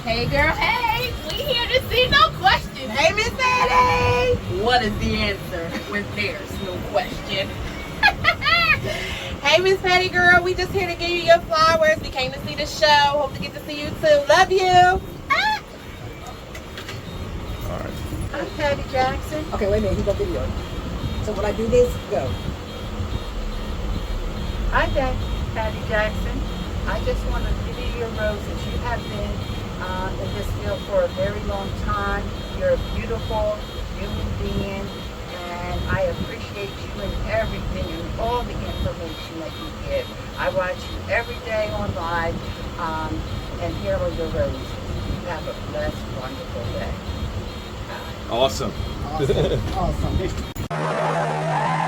Hey girl, hey, we here to see no question. Hey Miss Patty, what is the answer when there's no question? Hey Miss Patty girl, we just here to give you your flowers. We came to see the show. Hope to get to see you too. Love you. Alright. I'm Patty Jackson. Okay, wait a minute. He's on video. So when I do this, go. Hi Patty Jackson. I just want to give you your roses. You have been in this field for a very long time. You're a beautiful human being, and I appreciate you and everything and all the information that you give. I watch you every day on live, and here are your roses. You have a blessed, wonderful day. Awesome. Awesome. Awesome.